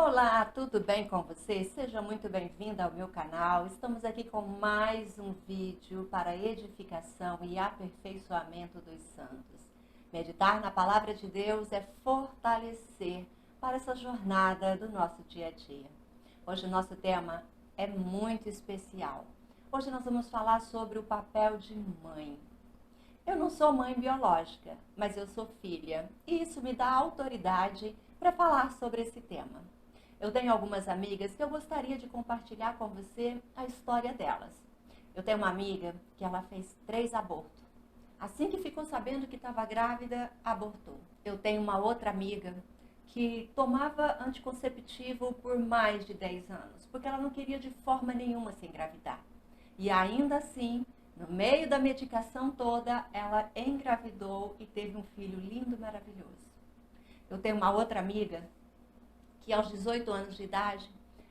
Olá, tudo bem com você? Seja muito bem-vinda ao meu canal. Estamos aqui com mais um vídeo para edificação e aperfeiçoamento dos santos. Meditar na palavra de Deus é fortalecer para essa jornada do nosso dia a dia. Hoje o nosso tema é muito especial. Hoje nós vamos falar sobre o papel de mãe. Eu não sou mãe biológica, mas eu sou filha, e isso me dá autoridade para falar sobre esse tema. Eu tenho algumas amigas que eu gostaria de compartilhar com você a história delas. Eu tenho uma amiga que ela fez 3 abortos. Assim que ficou sabendo que estava grávida, abortou. Eu tenho uma outra amiga que tomava anticonceptivo por mais de 10 anos, porque ela não queria de forma nenhuma se engravidar. E ainda assim, no meio da medicação toda, ela engravidou e teve um filho lindo e maravilhoso. Eu tenho uma outra amiga que aos 18 anos de idade,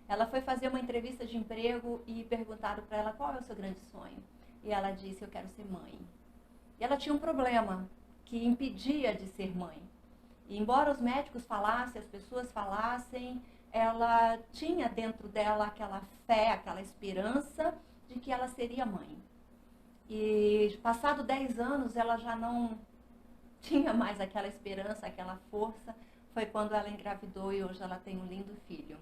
ela foi fazer uma entrevista de emprego e perguntaram para ela qual é o seu grande sonho. E ela disse, eu quero ser mãe. E ela tinha um problema que impedia de ser mãe. E embora os médicos falassem, as pessoas falassem, ela tinha dentro dela aquela fé, aquela esperança de que ela seria mãe. E passado 10 anos, ela já não tinha mais aquela esperança, aquela força. Foi quando ela engravidou e hoje ela tem um lindo filho,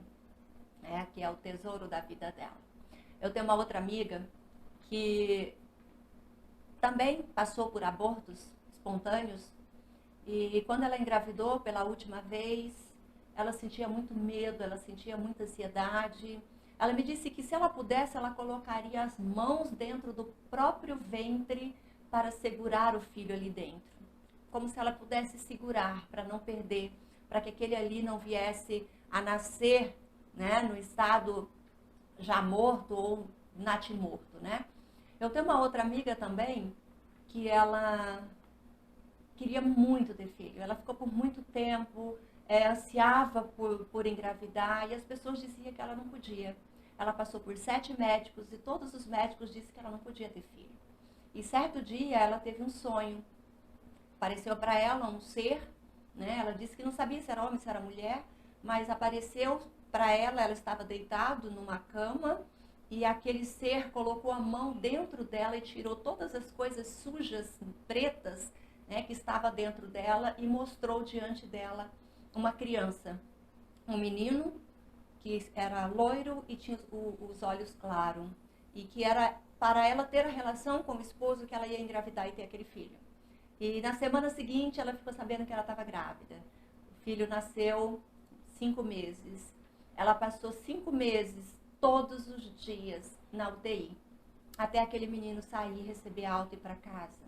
que é o tesouro da vida dela. Eu tenho uma outra amiga que também passou por abortos espontâneos e quando ela engravidou pela última vez, ela sentia muito medo, ela sentia muita ansiedade. Ela me disse que se ela pudesse, ela colocaria as mãos dentro do próprio ventre para segurar o filho ali dentro. Como se ela pudesse segurar para não perder, para que aquele ali não viesse a nascer, no estado já morto ou natimorto, Eu tenho uma outra amiga também que ela queria muito ter filho. Ela ficou por muito tempo, ansiava por engravidar e as pessoas diziam que ela não podia. Ela passou por 7 médicos e todos os médicos disseram que ela não podia ter filho. E certo dia ela teve um sonho. Apareceu para ela um ser, Ela disse que não sabia se era homem, se era mulher, mas apareceu para ela, ela estava deitada numa cama e aquele ser colocou a mão dentro dela e tirou todas as coisas sujas, pretas, que estava dentro dela e mostrou diante dela uma criança, um menino que era loiro e tinha os olhos claros e que era para ela ter a relação com o esposo que ela ia engravidar e ter aquele filho. E na semana seguinte ela ficou sabendo que ela estava grávida. O filho nasceu 5 meses. Ela passou 5 meses, todos os dias, na UTI. Até aquele menino sair, receber alta e ir para casa.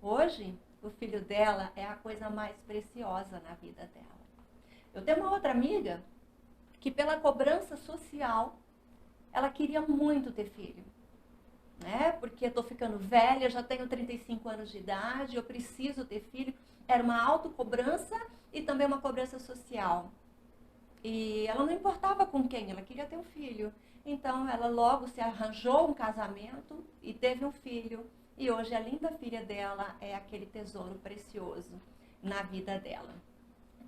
Hoje, o filho dela é a coisa mais preciosa na vida dela. Eu tenho uma outra amiga que pela cobrança social, ela queria muito ter filho. Porque eu estou ficando velha, já tenho 35 anos de idade, eu preciso ter filho. Era uma autocobrança e também uma cobrança social. E ela não importava com quem, ela queria ter um filho. Então ela logo se arranjou um casamento e teve um filho. E hoje a linda filha dela é aquele tesouro precioso na vida dela.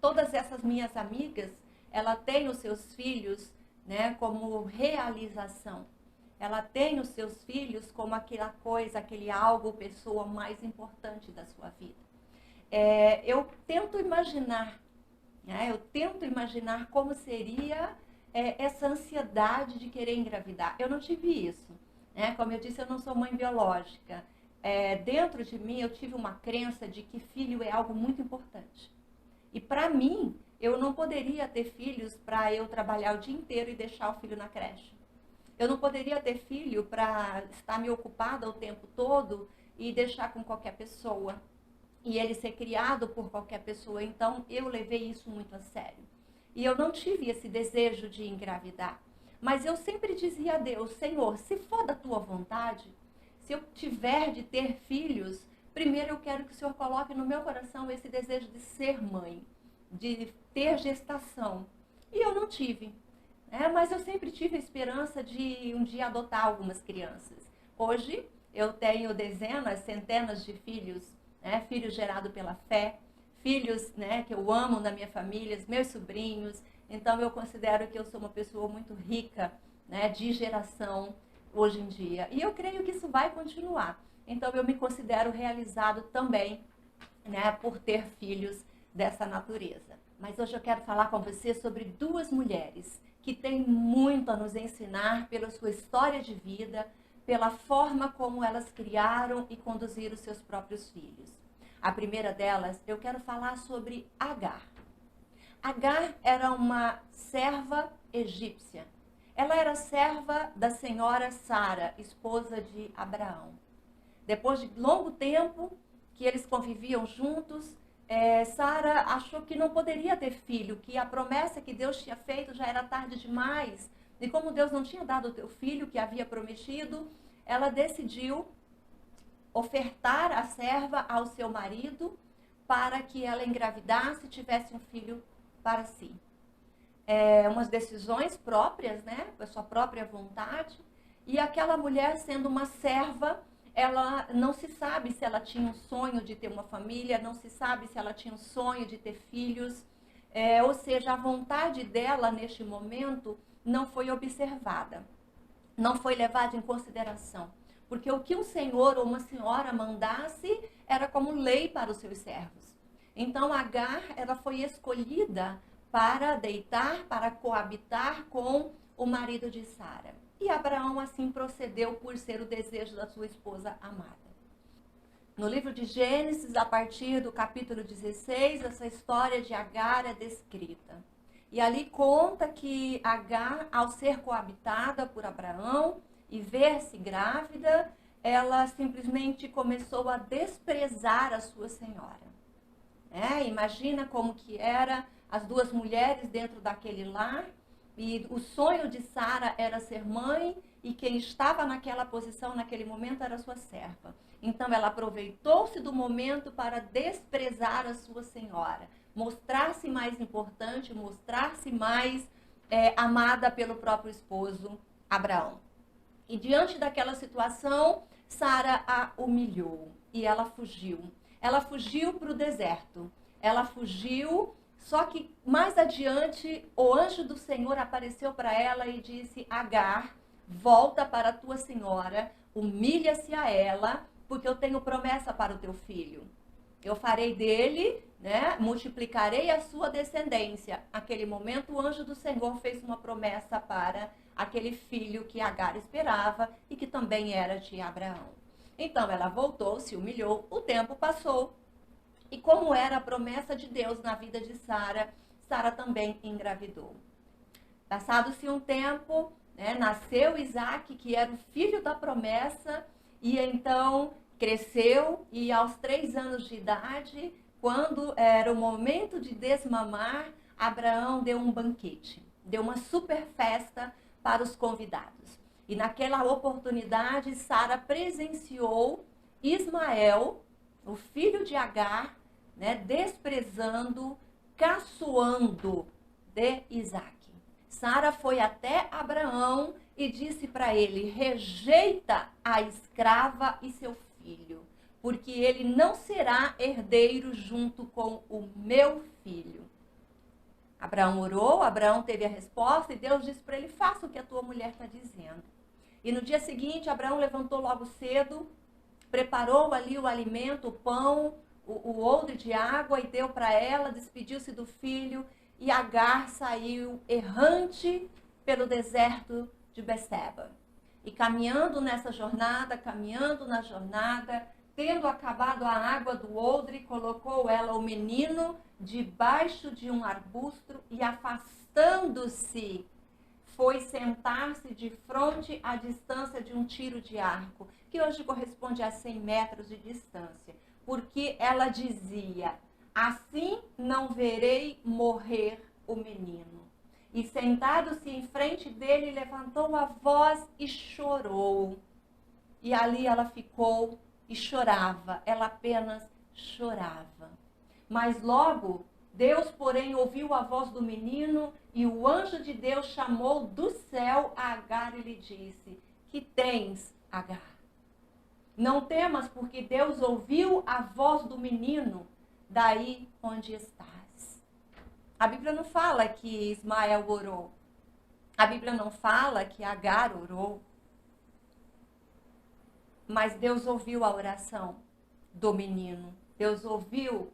Todas essas minhas amigas, ela tem os seus filhos, como realização. Ela tem os seus filhos como aquela coisa, aquele algo, pessoa mais importante da sua vida. Eu tento imaginar, como seria essa ansiedade de querer engravidar. Eu não tive isso, Como eu disse, eu não sou mãe biológica. Dentro de mim eu tive uma crença de que filho é algo muito importante. E para mim, eu não poderia ter filhos para eu trabalhar o dia inteiro e deixar o filho na creche. Eu não poderia ter filho para estar me ocupada o tempo todo e deixar com qualquer pessoa. E ele ser criado por qualquer pessoa. Então, eu levei isso muito a sério. E eu não tive esse desejo de engravidar. Mas eu sempre dizia a Deus, Senhor, se for da tua vontade, se eu tiver de ter filhos, primeiro eu quero que o Senhor coloque no meu coração esse desejo de ser mãe, de ter gestação. E eu não tive. Mas eu sempre tive a esperança de um dia adotar algumas crianças. Hoje eu tenho dezenas, centenas de filhos, filhos gerados pela fé, filhos que eu amo na minha família, meus sobrinhos. Então eu considero que eu sou uma pessoa muito rica, né, de geração hoje em dia. E eu creio que isso vai continuar. Então eu me considero realizado também, né, por ter filhos dessa natureza. Mas hoje eu quero falar com você sobre duas mulheres que têm muito a nos ensinar pela sua história de vida, pela forma como elas criaram e conduziram seus próprios filhos. A primeira delas, eu quero falar sobre Agar. Agar era uma serva egípcia. Ela era serva da senhora Sara, esposa de Abraão. Depois de longo tempo que eles conviviam juntos, Sara achou que não poderia ter filho, que a promessa que Deus tinha feito já era tarde demais. E como Deus não tinha dado o filho que havia prometido, ela decidiu ofertar a serva ao seu marido para que ela engravidasse e tivesse um filho para si. Umas decisões próprias, né, por sua própria vontade. E aquela mulher, sendo uma serva, ela não se sabe se ela tinha um sonho de ter uma família, não se sabe se ela tinha um sonho de ter filhos, ou seja, a vontade dela neste momento não foi observada, não foi levada em consideração, porque o que um senhor ou uma senhora mandasse era como lei para os seus servos. Então Agar, ela foi escolhida para deitar, para coabitar com o marido de Sara. E Abraão assim procedeu por ser o desejo da sua esposa amada. No livro de Gênesis, a partir do capítulo 16, essa história de Agar é descrita. E ali conta que Agar, ao ser coabitada por Abraão e ver-se grávida, ela simplesmente começou a desprezar a sua senhora. Imagina como que era as duas mulheres dentro daquele lar. E o sonho de Sara era ser mãe, e quem estava naquela posição, naquele momento, era sua serva. Então ela aproveitou-se do momento para desprezar a sua senhora, mostrar-se mais importante, mostrar-se mais amada pelo próprio esposo Abraão. E diante daquela situação, Sara a humilhou e ela fugiu. Ela fugiu para o deserto. Ela fugiu. Só que mais adiante, o anjo do Senhor apareceu para ela e disse: Agar, volta para a tua senhora, humilha-se a ela, porque eu tenho promessa para o teu filho. Eu farei dele, né, multiplicarei a sua descendência. Naquele momento, o anjo do Senhor fez uma promessa para aquele filho que Agar esperava e que também era de Abraão. Então ela voltou, se humilhou, o tempo passou. E como era a promessa de Deus na vida de Sara, Sara também engravidou. Passado-se um tempo, né, nasceu Isaac, que era o filho da promessa, e então cresceu, e aos 3 anos de idade, quando era o momento de desmamar, Abraão deu um banquete, deu uma super festa para os convidados. E naquela oportunidade, Sara presenciou Ismael, o filho de Agar, né, desprezando, caçoando de Isaac. Sara foi até Abraão e disse para ele: rejeita a escrava e seu filho, porque ele não será herdeiro junto com o meu filho. Abraão orou, Abraão teve a resposta e Deus disse para ele: faça o que a tua mulher está dizendo. E no dia seguinte, Abraão levantou logo cedo, preparou ali o alimento, o pão, o odre de água, e deu para ela, despediu-se do filho, e Agar saiu errante pelo deserto de Beceba. E caminhando nessa jornada, caminhando na jornada, tendo acabado a água do odre, colocou ela, o menino, debaixo de um arbusto e, afastando-se, foi sentar-se de frente à distância de um tiro de arco, que hoje corresponde a 100 metros de distância. Porque ela dizia: assim não verei morrer o menino. E sentado-se em frente dele, levantou a voz e chorou. E ali ela ficou e chorava, ela apenas chorava. Mas logo, Deus, porém, ouviu a voz do menino, e o anjo de Deus chamou do céu a Agar e lhe disse: que tens, Agar? Não temas, porque Deus ouviu a voz do menino daí onde estás. A Bíblia não fala que Ismael orou. A Bíblia não fala que Agar orou. Mas Deus ouviu a oração do menino. Deus ouviu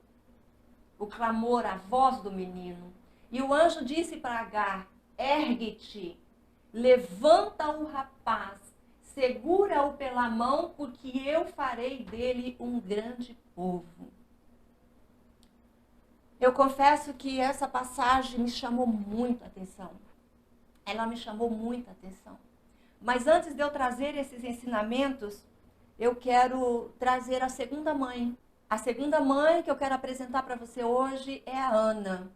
o clamor, a voz do menino. E o anjo disse para Agar: ergue-te, levanta o rapaz, segura-o pela mão, porque eu farei dele um grande povo. Eu confesso que essa passagem me chamou muito a atenção. Ela me chamou muita atenção. Mas antes de eu trazer esses ensinamentos, eu quero trazer a segunda mãe. A segunda mãe que eu quero apresentar para você hoje é a Ana.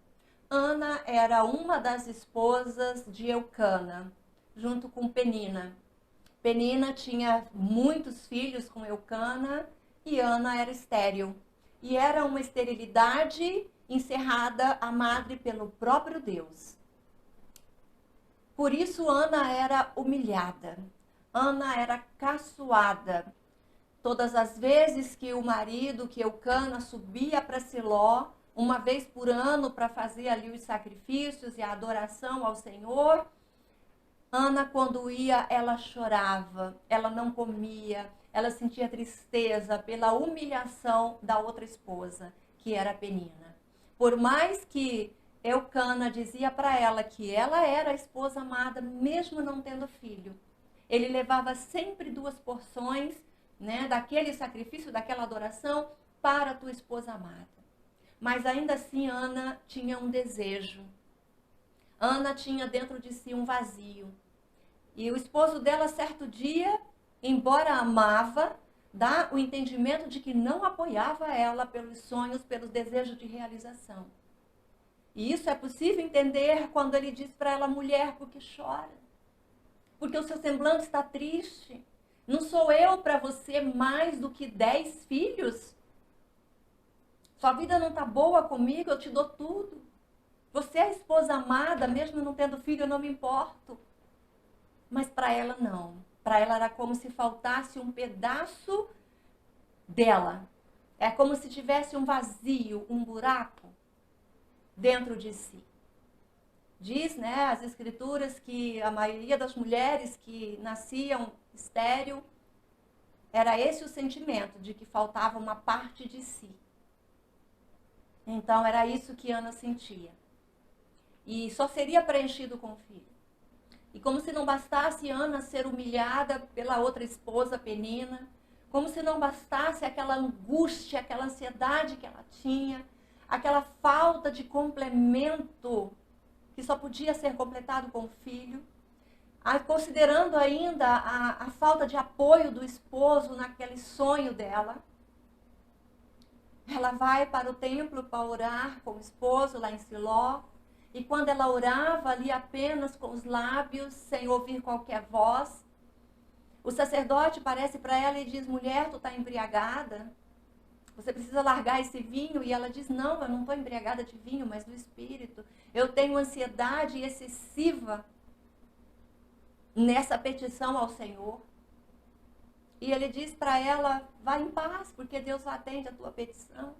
Ana era uma das esposas de Eucana, junto com Penina. Penina tinha muitos filhos com Eucana e Ana era estéril. E era uma esterilidade encerrada à madre pelo próprio Deus. Por isso Ana era humilhada. Ana era caçoada. Todas as vezes que o marido, que Eucana, subia para Siló, uma vez por ano, para fazer ali os sacrifícios e a adoração ao Senhor, Ana, quando ia, ela chorava, ela não comia, ela sentia tristeza pela humilhação da outra esposa, que era Penina. Por mais que Eucana dizia para ela que ela era a esposa amada, mesmo não tendo filho, ele levava sempre 2 porções, né, daquele sacrifício, daquela adoração, para a tua esposa amada. Mas ainda assim, Ana tinha um desejo. Ana tinha dentro de si um vazio. E o esposo dela, certo dia, embora amava, dá o entendimento de que não apoiava ela pelos sonhos, pelos desejos de realização. E isso é possível entender quando ele diz para ela: mulher, por que chora? Porque o seu semblante está triste. Não sou eu para você mais do que 10 filhos? Sua vida não está boa comigo, eu te dou tudo. Você é a esposa amada, mesmo não tendo filho, eu não me importo. Mas para ela não. Para ela era como se faltasse um pedaço dela. É como se tivesse um vazio, um buraco dentro de si. Diz, né, as escrituras que a maioria das mulheres que nasciam estéril, era esse o sentimento de que faltava uma parte de si. Então era isso que Ana sentia. E só seria preenchido com o filho. E como se não bastasse Ana ser humilhada pela outra esposa, Penina, como se não bastasse aquela angústia, aquela ansiedade que ela tinha, aquela falta de complemento que só podia ser completado com o filho, considerando ainda a falta de apoio do esposo naquele sonho dela, ela vai para o templo para orar com o esposo lá em Siló. E quando ela orava ali apenas com os lábios, sem ouvir qualquer voz, o sacerdote aparece para ela e diz: mulher, tu está embriagada? Você precisa largar esse vinho? E ela diz: não, eu não estou embriagada de vinho, mas do espírito. Eu tenho ansiedade excessiva nessa petição ao Senhor. E ele diz para ela: vá em paz, porque Deus atende a tua petição.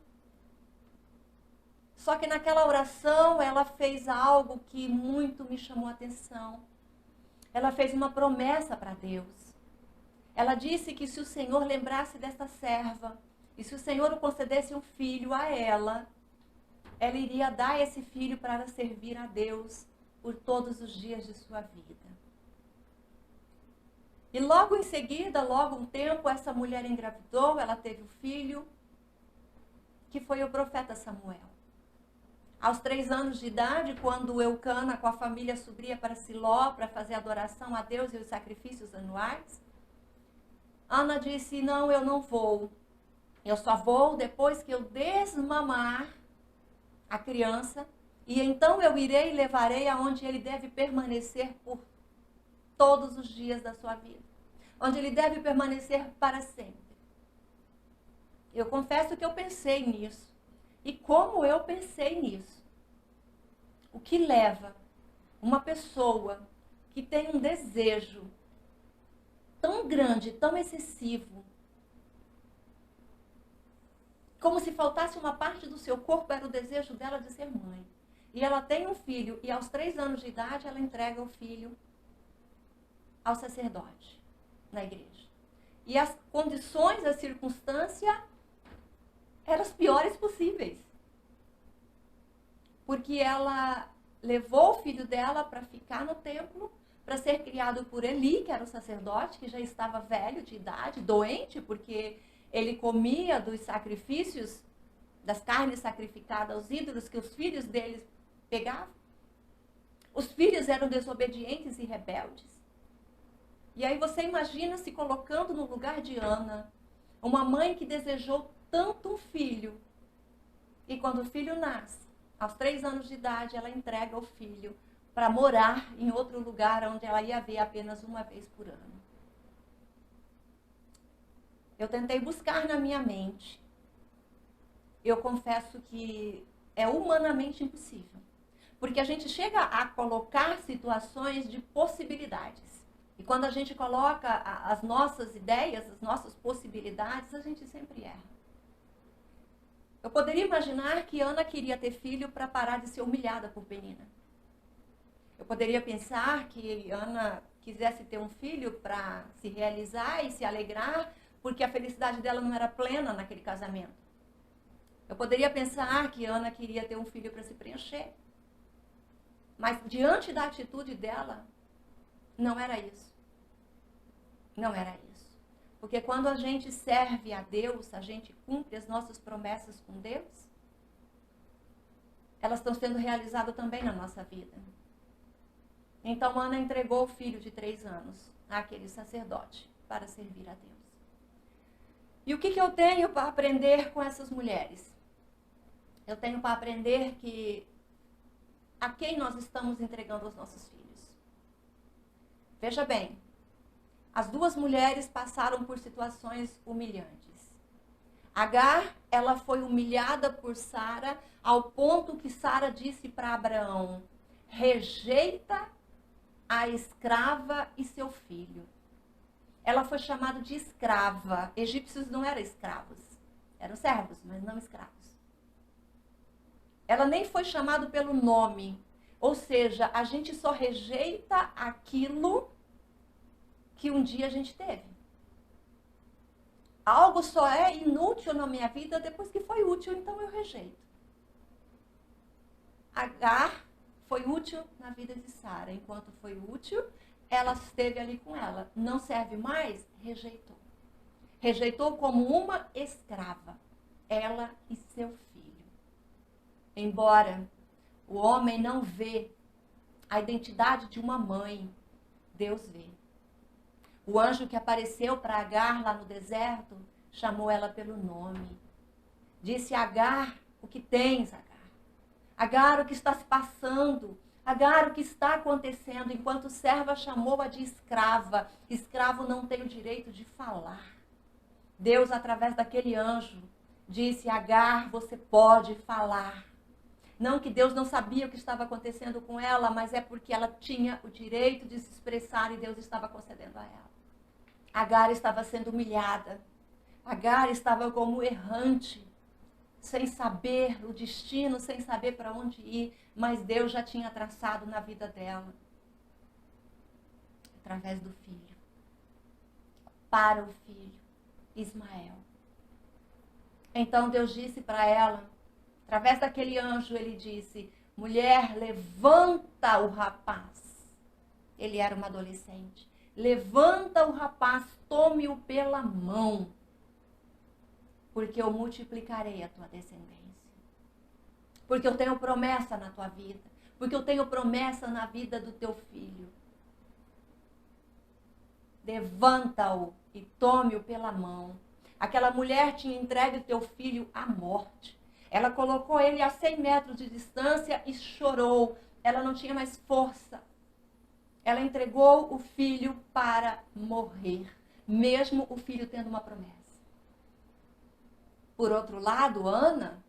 Só que naquela oração ela fez algo que muito me chamou a atenção. Ela fez uma promessa para Deus. Ela disse que se o Senhor lembrasse dessa serva, e se o Senhor concedesse um filho a ela iria dar esse filho para ela servir a Deus por todos os dias de sua vida. E logo em seguida, logo um tempo, essa mulher engravidou, ela teve o filho, que foi o profeta Samuel. Aos 3 anos de idade, quando Eucana com a família subia para Siló para fazer adoração a Deus e os sacrifícios anuais, Ana disse: não, eu não vou. Eu só vou depois que eu desmamar a criança, e então eu irei e levarei aonde ele deve permanecer por todos os dias da sua vida, onde ele deve permanecer para sempre. Eu confesso que eu pensei nisso. E como eu pensei nisso? O que leva uma pessoa que tem um desejo tão grande, tão excessivo, como se faltasse uma parte do seu corpo, era o desejo dela de ser mãe. e ela tem um filho, e aos 3 anos de idade ela entrega o filho ao sacerdote na igreja. E as condições, a circunstância eram as piores possíveis. Porque ela levou o filho dela para ficar no templo, para ser criado por Eli, que era o sacerdote, que já estava velho de idade, doente, porque ele comia dos sacrifícios, das carnes sacrificadas aos ídolos que os filhos deles pegavam. Os filhos eram desobedientes e rebeldes. E aí você imagina se colocando no lugar de Ana, uma mãe que desejou tanto um filho, e quando o filho nasce, aos 3 anos de idade, ela entrega o filho para morar em outro lugar onde ela ia ver apenas uma vez por ano. Eu tentei buscar na minha mente. Eu confesso que é humanamente impossível. Porque a gente chega a colocar situações de possibilidades. E quando a gente coloca as nossas ideias, as nossas possibilidades, a gente sempre erra. Eu poderia imaginar que Ana queria ter filho para parar de ser humilhada por Penina. Eu poderia pensar que Ana quisesse ter um filho para se realizar e se alegrar, porque a felicidade dela não era plena naquele casamento. Eu poderia pensar que Ana queria ter um filho para se preencher. Mas diante da atitude dela, não era isso. Não era isso. Porque quando a gente serve a Deus, a gente cumpre as nossas promessas com Deus, elas estão sendo realizadas também na nossa vida. Então Ana entregou o filho de 3 anos àquele sacerdote para servir a Deus. E o que eu tenho para aprender com essas mulheres? Eu tenho para aprender que a quem nós estamos entregando os nossos filhos. Veja bem, as 2 mulheres passaram por situações humilhantes. Agar, ela foi humilhada por Sara, ao ponto que Sara disse para Abraão: rejeita a escrava e seu filho. Ela foi chamada de escrava. Egípcios não eram escravos, eram servos, mas não escravos. Ela nem foi chamada pelo nome, ou seja, a gente só rejeita aquilo que um dia a gente teve. Algo só é inútil na minha vida depois que foi útil, então eu rejeito. Agar foi útil na vida de Sara. Enquanto foi útil, ela esteve ali com ela. Não serve mais? Rejeitou. Rejeitou como uma escrava. Ela e seu filho. Embora o homem não vê a identidade de uma mãe, Deus vê. O anjo que apareceu para Agar lá no deserto, chamou ela pelo nome. Disse: Agar, o que tens, Agar? Agar, o que está se passando? Agar, o que está acontecendo? Enquanto serva, chamou-a de escrava. Escravo não tem o direito de falar. Deus, através daquele anjo, disse: Agar, você pode falar. Não que Deus não sabia o que estava acontecendo com ela, mas é porque ela tinha o direito de se expressar e Deus estava concedendo a ela. Agar estava sendo humilhada. Agar estava como errante, sem saber o destino, sem saber para onde ir, mas Deus já tinha traçado na vida dela, através do filho, para o filho, Ismael. Então Deus disse para ela, através daquele anjo, ele disse: mulher, levanta o rapaz. Ele era uma adolescente. Levanta o rapaz, tome-o pela mão, porque eu multiplicarei a tua descendência. Porque eu tenho promessa na tua vida. Porque eu tenho promessa na vida do teu filho. Levanta-o e tome-o pela mão. Aquela mulher tinha entregue o teu filho à morte. Ela colocou ele a 100 metros de distância e chorou. Ela não tinha mais força. Ela entregou o filho para morrer, mesmo o filho tendo uma promessa. Por outro lado, Ana,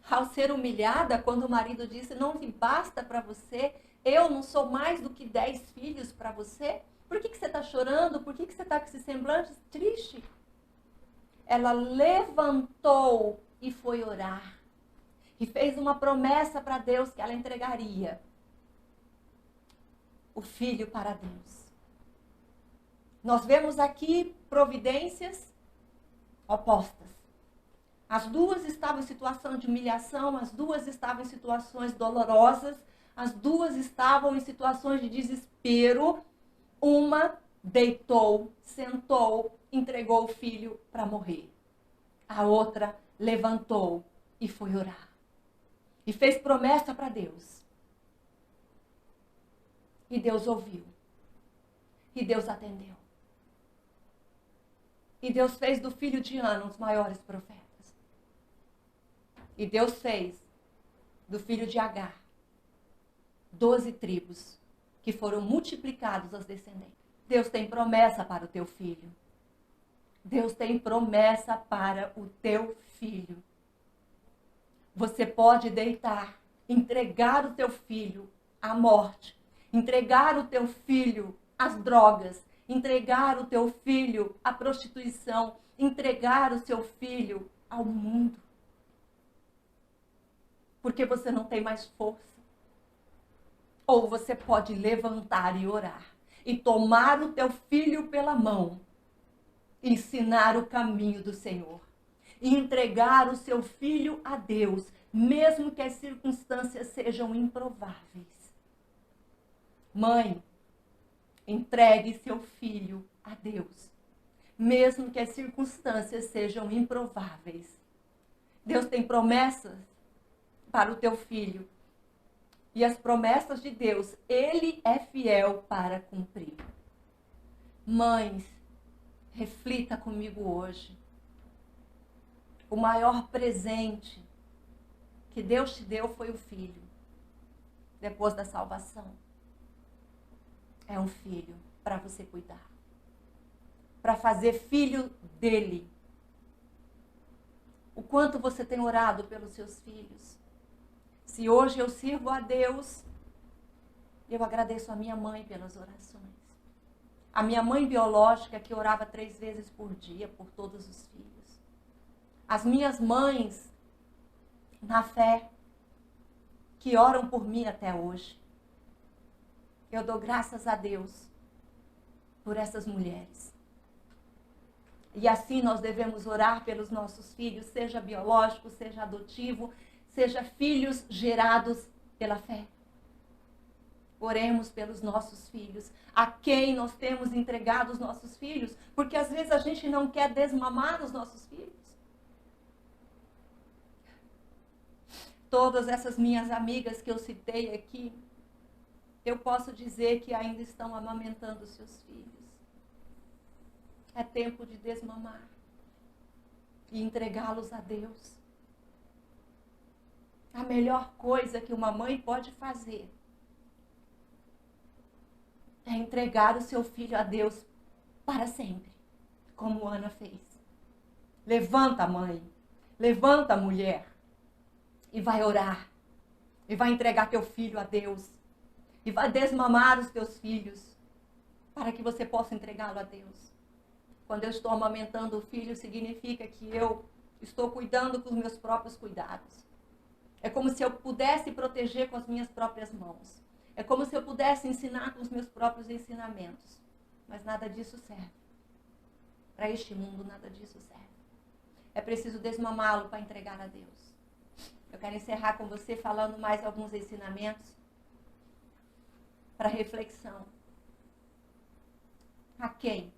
ao ser humilhada, quando o marido disse: não lhe basta para você, eu não sou mais do que 10 filhos para você, por que você está chorando? Por que você está com esse semblante triste? Ela levantou e foi orar. e fez uma promessa para Deus que ela entregaria o filho para Deus. Nós vemos aqui providências opostas. As duas estavam em situação de humilhação, as duas estavam em situações dolorosas, as duas estavam em situações de desespero. Uma deitou, sentou, entregou o filho para morrer. A outra levantou e foi orar. E fez promessa para Deus. E Deus ouviu. E Deus atendeu. E Deus fez do filho de Ana um dos maiores profetas. E Deus fez do filho de Agar 12 tribos que foram multiplicados as descendentes. Deus tem promessa para o teu filho. Deus tem promessa para o teu filho. Você pode deitar, entregar o teu filho à morte, entregar o teu filho às drogas, entregar o teu filho à prostituição, entregar o seu filho ao mundo. Porque você não tem mais força. Ou você pode levantar e orar e tomar o teu filho pela mão, ensinar o caminho do Senhor e entregar o seu filho a Deus, mesmo que as circunstâncias sejam improváveis. Mãe, entregue seu filho a Deus, mesmo que as circunstâncias sejam improváveis. Deus tem promessas para o teu filho. E as promessas de Deus, Ele é fiel para cumprir. Mães, reflita comigo hoje. O maior presente que Deus te deu foi o filho. Depois da salvação. É um filho para você cuidar. Para fazer filho dele. O quanto você tem orado pelos seus filhos. Se hoje eu sirvo a Deus, eu agradeço a minha mãe pelas orações. A minha mãe biológica que orava 3 vezes por dia por todos os filhos. As minhas mães na fé que oram por mim até hoje. Eu dou graças a Deus por essas mulheres. E assim nós devemos orar pelos nossos filhos, seja biológico, seja adotivo, seja filhos gerados pela fé. Oremos pelos nossos filhos, a quem nós temos entregado os nossos filhos, porque às vezes a gente não quer desmamar os nossos filhos. Todas essas minhas amigas que eu citei aqui, eu posso dizer que ainda estão amamentando seus filhos. É tempo de desmamar e entregá-los a Deus. A melhor coisa que uma mãe pode fazer é entregar o seu filho a Deus para sempre, como Ana fez. Levanta, mãe, levanta, mulher, e vai orar, e vai entregar teu filho a Deus, e vai desmamar os teus filhos, para que você possa entregá-lo a Deus. Quando eu estou amamentando o filho, significa que eu estou cuidando com os meus próprios cuidados. É como se eu pudesse proteger com as minhas próprias mãos. É como se eu pudesse ensinar com os meus próprios ensinamentos. Mas nada disso serve. Para este mundo, nada disso serve. É preciso desmamá-lo para entregar a Deus. Eu quero encerrar com você falando mais alguns ensinamentos para reflexão. A quem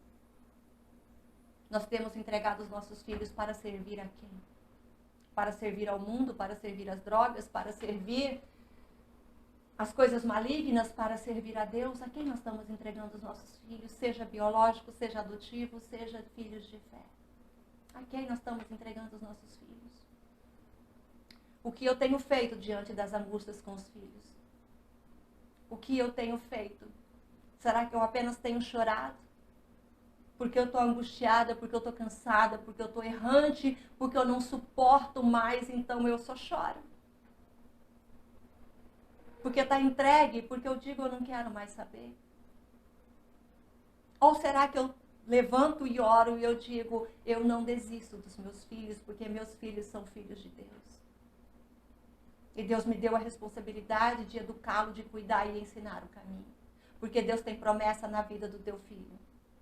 nós temos entregado os nossos filhos para servir a quem? Para servir ao mundo, para servir às drogas, para servir às coisas malignas, para servir a Deus? A quem nós estamos entregando os nossos filhos? Seja biológico, seja adotivo, seja filhos de fé. A quem nós estamos entregando os nossos filhos? O que eu tenho feito diante das angústias com os filhos? O que eu tenho feito? Será que eu apenas tenho chorado? Porque eu estou angustiada, porque eu estou cansada, porque eu estou errante, porque eu não suporto mais, então eu só choro. Porque está entregue, porque eu digo eu não quero mais saber. Ou será que eu levanto e oro e eu digo eu não desisto dos meus filhos, porque meus filhos são filhos de Deus. E Deus me deu a responsabilidade de educá-lo, de cuidar e ensinar o caminho. Porque Deus tem promessa na vida do teu filho.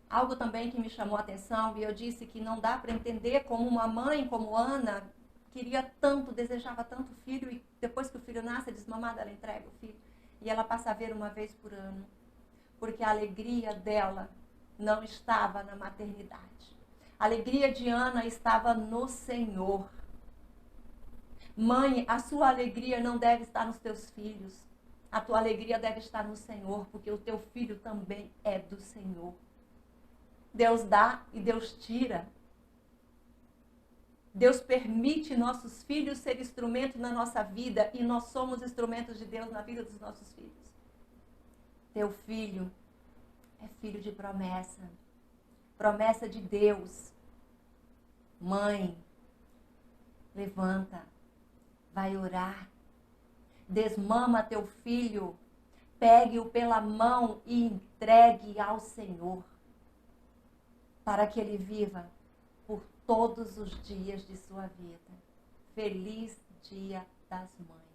Algo também que me chamou a atenção, e eu disse que não dá para entender como uma mãe como Ana queria tanto, desejava tanto filho, e depois que o filho nasce, desmamada, ela entrega o filho. E ela passa a ver uma vez por ano. Porque a alegria dela não estava na maternidade. A alegria de Ana estava no Senhor. Mãe, a sua alegria não deve estar nos teus filhos. A tua alegria deve estar no Senhor, porque o teu filho também é do Senhor. Deus dá e Deus tira. Deus permite nossos filhos ser instrumentos na nossa vida e nós somos instrumentos de Deus na vida dos nossos filhos. Teu filho é filho de promessa. Promessa de Deus. Mãe, levanta, vai orar. Desmama teu filho, pegue-o pela mão e entregue ao Senhor, para que ele viva por todos os dias de sua vida. Feliz Dia das Mães.